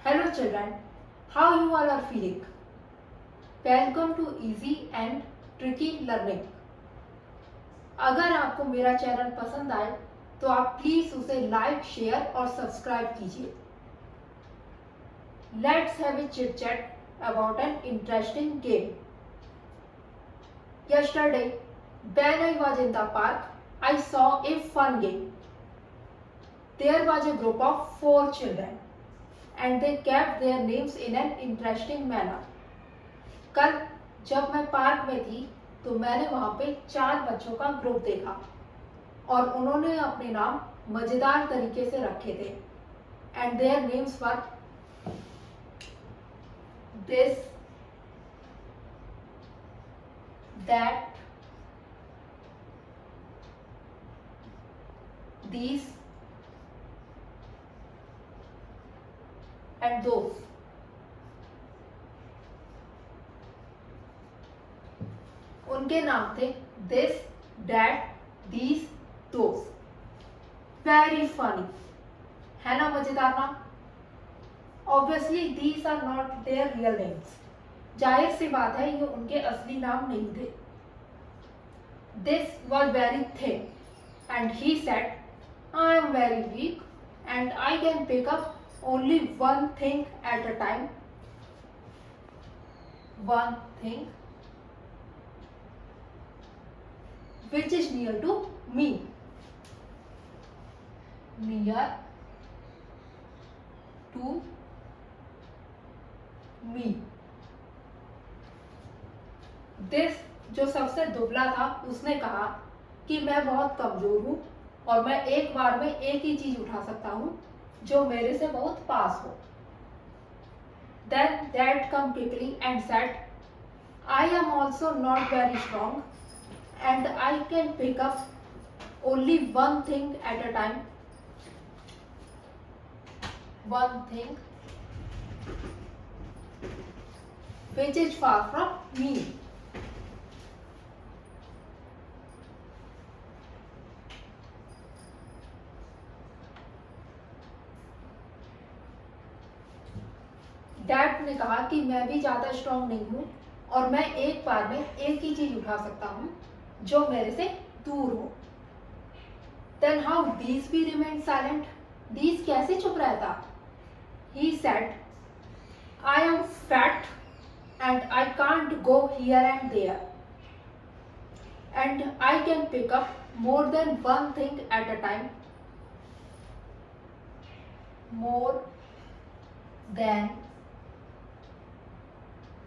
Hello children, how you all are feeling? Welcome to Easy and Tricky Learning. अगर आपको मेरा channel पसंद आए तो आप प्लीज उसे लाइक, शेयर और सब्सक्राइब कीजिए. Let's have a chit chat about an interesting game. Yesterday, when I was in the park, I saw a fun game. There was a group of 4 children and they kept their names in an interesting manner. कल जब मैं park में थी तो मैंने वहां पे 4 बच्चों का ग्रुप देखा और उन्होंने अपने नाम मजेदार तरीके से रखे थे. And their names were this, that, these and those. उनके नाम थे this, that, these, those. Very funny, है ना मजेदार नाम? Obviously these are not their real names. जाहिर सी बात है ये उनके असली नाम नहीं थे. This was very thin and he said, I am very weak and I can pick up only one thing at a time. One thing which is near to me. Near to me. This जो सबसे दुबला था उसने कहा कि मैं बहुत कमजोर हूं और मैं एक बार में एक ही चीज उठा सकता हूं जो मेरे से बहुत पास हो. Then that come quickly and said, I am also not very strong and I can pick up only one thing at a time. One thing which is far from me. Dad ने कहा कि मैं भी ज्यादा strong नहीं हूं और मैं एक बार में एक ही चीज उठा सकता हूं जो मेरे से दूर हो. Then how these be remained silent? These कैसे चुप रहता? He said, I am fat and I can't go here and there. And I can pick up more than one thing at a time. More than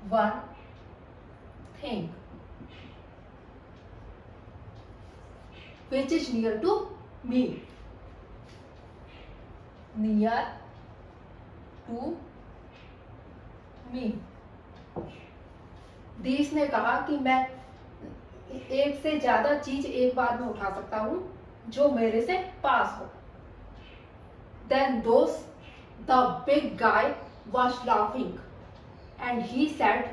one thing which is near to me. Near to me. दीस ने कहा कि मैं एक से ज्यादा चीज एक बार में उठा सकता हूं जो मेरे से पास हो. Then those, the big guy was laughing and he said,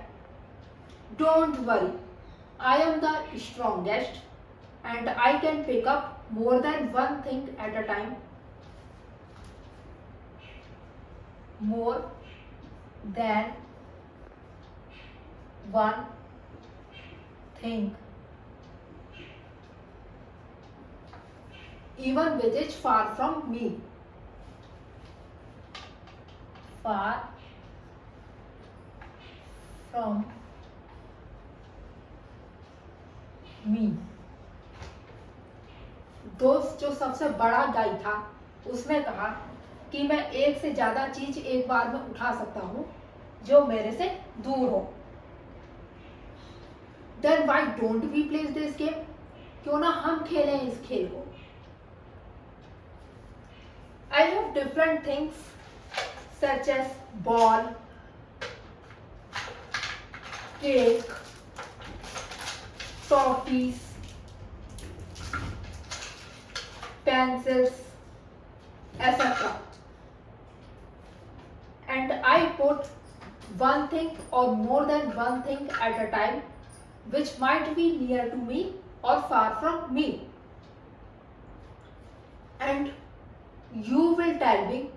don't worry, I am the strongest and I can pick up more than one thing at a time. More than one thing, even which is far from me. Far from me. दोस्त जो सबसे बड़ा गाय था उसने कहा कि मैं एक से ज्यादा चीज एक बार में उठा सकता हूं जो मेरे से दूर हो. Then why don't we play this game? क्यों ना हम खेलें इस खेल को. I have different things such as ball, cake, toffees, pencils, etc. And I put one thing or more than one thing at a time which might be near to me or far from me. And you will tell me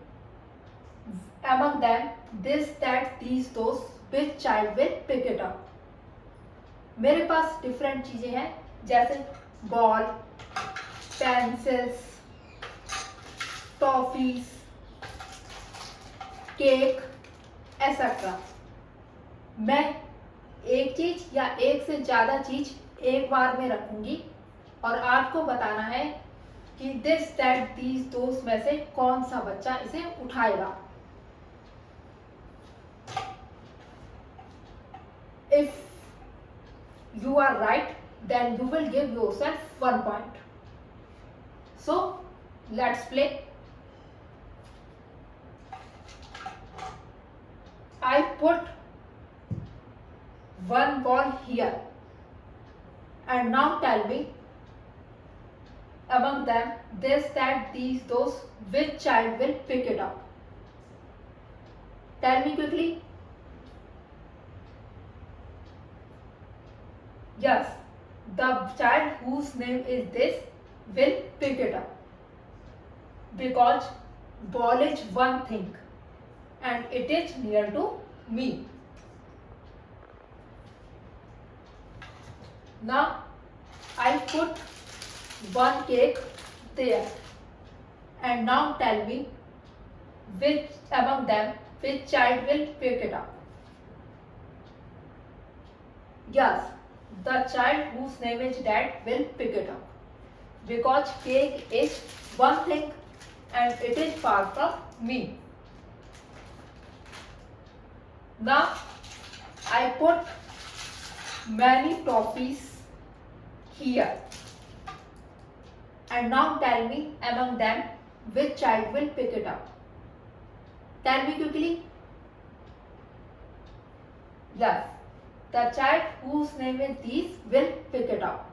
among them this, that, these, those, which child will pick it up. मेरे पास different चीजें हैं जैसे ball, pencils, toffees, cake etcetera. मैं एक चीज या एक से ज्यादा चीज एक बार में रखूंगी और आपको बताना है कि दिस, दैट, दीज, दोस में से कौन सा बच्चा इसे उठाएगा। If you are right, then you will give yourself 1 point. So let's play. I put one ball here and now tell me among them this, that, these, those, which child will pick it up. Tell me quickly. Yes, the child whose name is this will pick it up because ball is one thing and it is near to me. Now I put one cake there and now tell me which among them which child will pick it up. Yes, the child whose name is dad will pick it up because cake is one thing and it is far from me. Now I put many toffees here and now tell me among them which child will pick it up. Tell me quickly. Yes, the child whose name is these will pick it up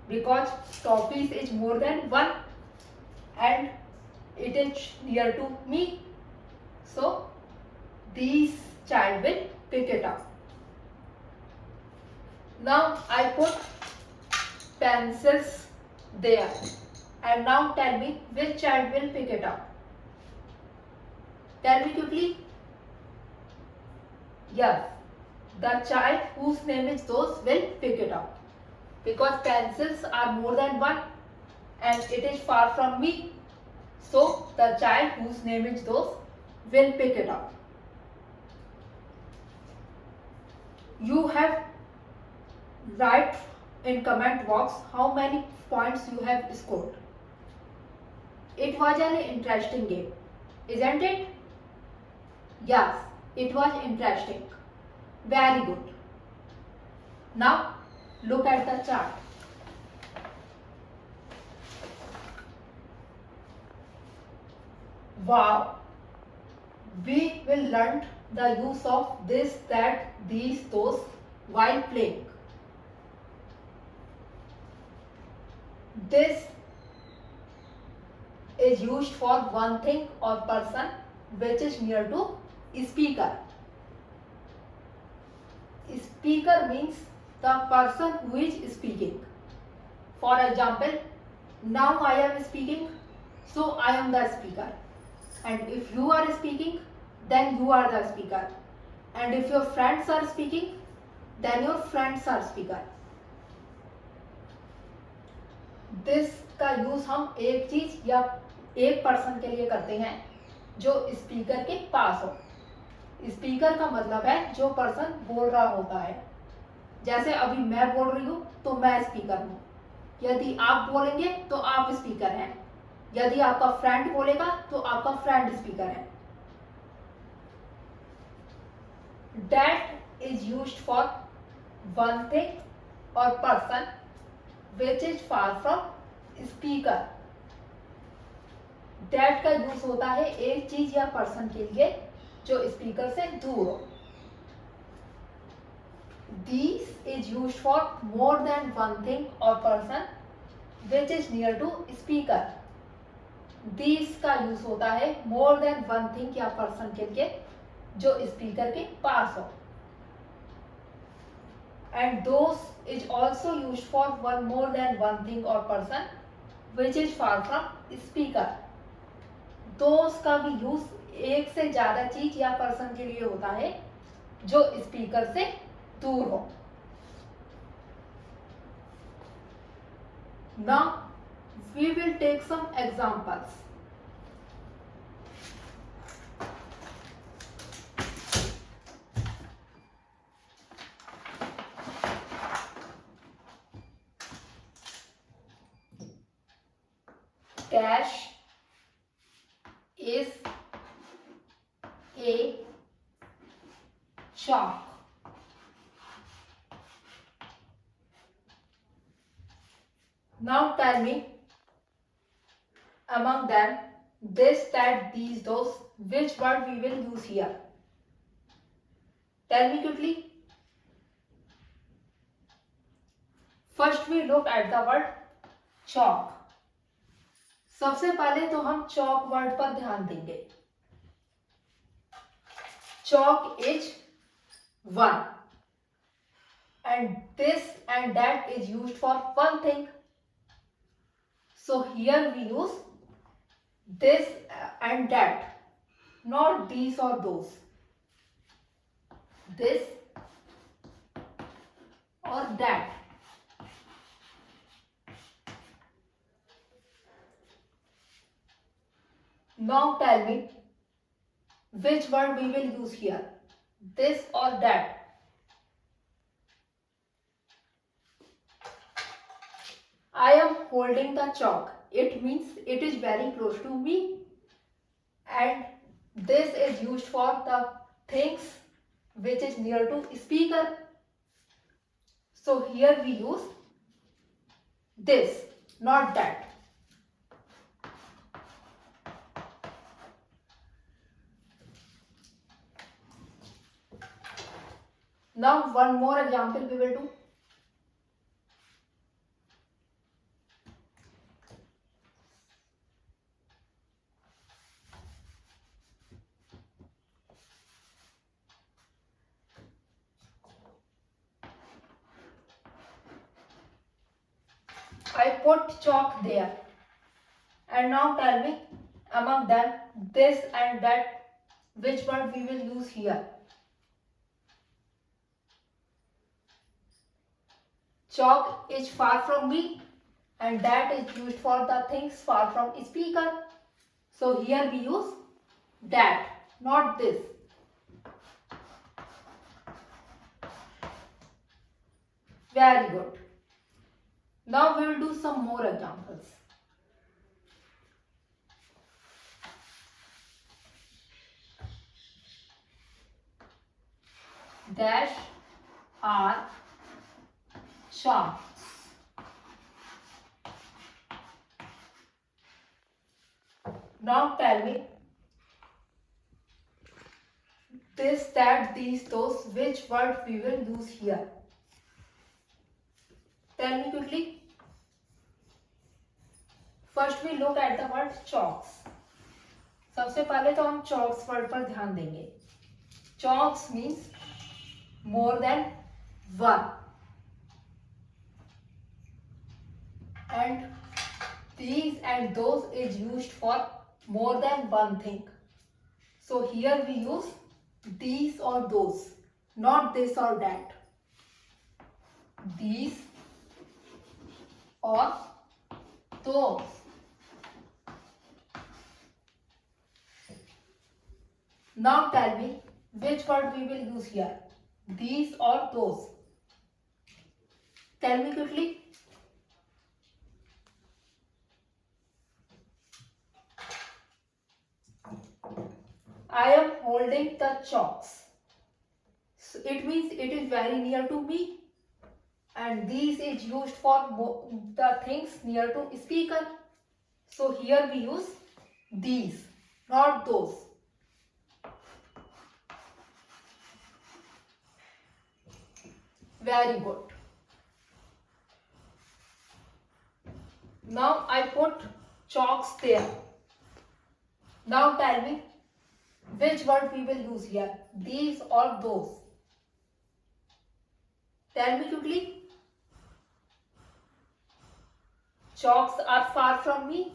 because toffees is more than one and it is near to me. So these child will pick it up. Now I put pencils there and now tell me which child will pick it up. Tell me quickly. Yes, the child whose name is those will pick it up because pencils are more than one and it is far from me. So the child whose name is those will pick it up. You have write in comment box how many points you have scored. It was an interesting game, isn't it? Yes, it was interesting. Very good. Now look at the chart. Wow, we will learn the use of this, that, these, those while playing. This is used for one thing or person which is near to speaker. Speaker means the person who is speaking. For example, now I am speaking, so I am the speaker. And if you are speaking, then you are the speaker. And if your friends are speaking, then your friends are speaker. This का use हम एक चीज या एक person के लिए करते हैं जो स्पीकर के पास हो। स्पीकर का मतलब है जो पर्सन बोल रहा होता है। जैसे अभी मैं बोल रही हूँ तो मैं स्पीकर हूँ। यदि आप बोलेंगे तो आप स्पीकर हैं। यदि आपका फ्रेंड बोलेगा तो आपका फ्रेंड स्पीकर है। That is used for one thing or person which is far from speaker. That का यूज होता है एक चीज या पर्सन के लिए जो स्पीकर से दूर हो। These is used for more than one thing or person which is near to speaker. These का यूज होता है more than one thing या पर्सन के लिए जो स्पीकर के पास हो। And those is also used for one more than one thing or person which is far from speaker. दोस का भी यूज एक से ज्यादा चीज या पर्सन के लिए होता है जो स्पीकर से दूर हो. Now we will take some examples. Dash is a chalk. Now tell me, among them, this, that, these, those, which word we will use here? Tell me quickly. First we look at the word chalk. सबसे पहले तो हम chalk word पर ध्यान देंगे. Chalk is one, and this and that is used for one thing. So here we use this and that, not these or those. This or that. Now tell me, which word we will use here? This or that? I am holding the chalk. It means it is very close to me, and this is used for the things which is near to speaker. So here we use this, not that. Now one more example we will do. I put chalk there. And now tell me, among them, this and that, which word we will use here? Chalk is far from me, and that is used for the things far from speaker. So here we use that, not this. Very good. Now we will do some more examples. Dash are sharks. Now tell me, this, that, these, those, which word we will use here? Tell me quickly. First we look at the word chalks. सबसे पहले तो हम chalks word पर ध्यान देंगे. Chalks means more than one, and these and those is used for more than one thing. So here we use these or those, not this or that. These or those. Now tell me, which word we will use here? These or those? Tell me quickly. I am holding the chalks. So it means it is very near to me, and these is used for the things near to speaker. So here we use these, not those. Very good. Now I put chalks there. Now tell me, which word we will use here? These or those? Tell me quickly. Chalks are far from me,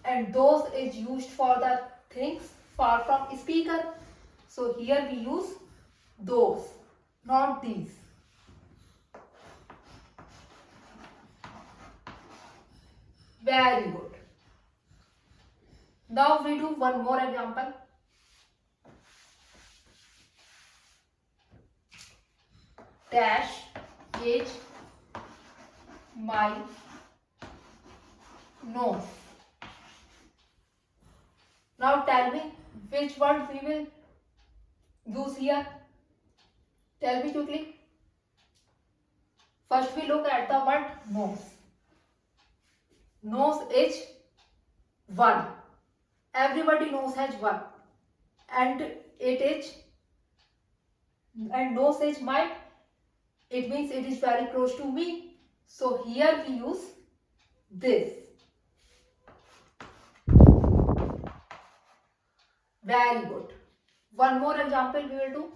and those is used for the things far from speaker. So here we use those, not these. Very good. Now we do one more example. Dash is my nose. Now tell me which word we will use here. Tell me quickly. First we look at the word nose. Nose is one. Everybody knows has one. And nose is mine. It means it is very close to me. So here we use this. Very good. One more example we will do.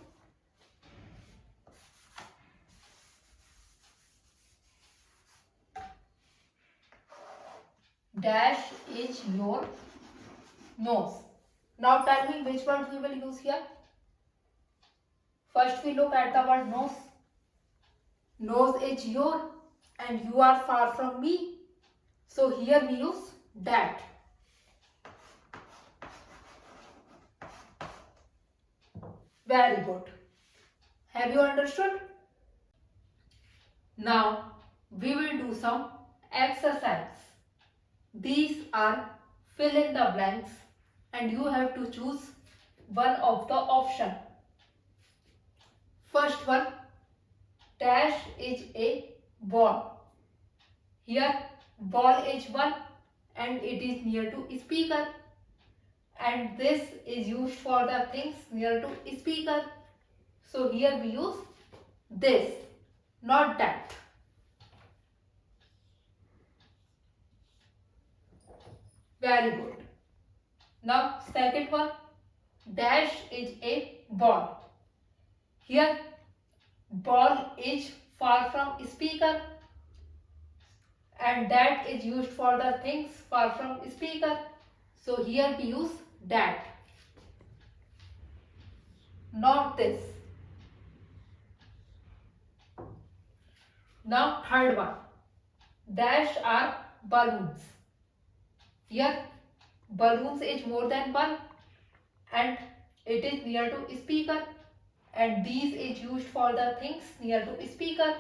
Dash is your nose. Now tell me which word we will use here. First we look at the word nose. Nose is your and you are far from me. So here we use that. Very good. Have you understood? Now we will do some exercise. These are fill in the blanks and you have to choose one of the option. First one, dash is a ball. Here ball is one and it is near to speaker. And this is used for the things near to speaker. So here we use this, not that. Very good. Now second one, dash is a ball. Here ball is far from speaker and that is used for the things far from speaker. So here we use that, not this. Now third one, dash are balloons. Here balloons is more than one and it is near to speaker and these is used for the things near to speaker.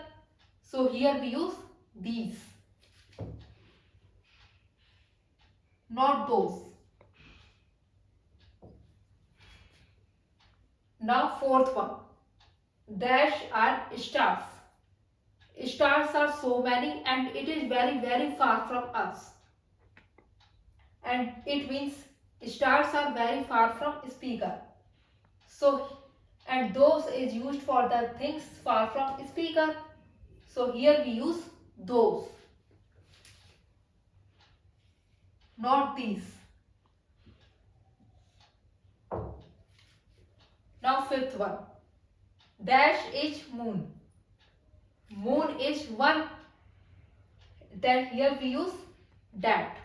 So here we use these, not those. Now fourth one, dash are stars. Stars are so many and it is very far from us. And it means stars are very far from speaker. So, and those is used for the things far from speaker. So here we use those, not these. Now fifth one, dash is moon. Moon is one, then here we use that,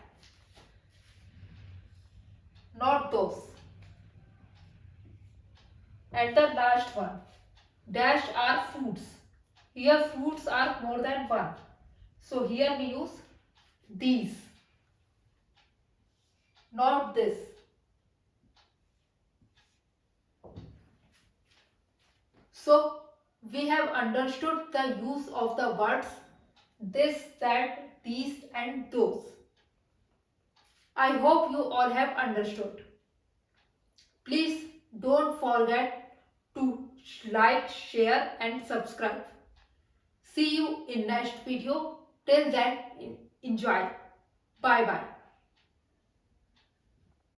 not those. And the last one, dash are fruits. Here fruits are more than one. So here we use these, not this. So we have understood the use of the words this, that, these and those. I hope you all have understood. Please don't forget to like, share and subscribe. See you in next video. Till then, enjoy. Bye bye.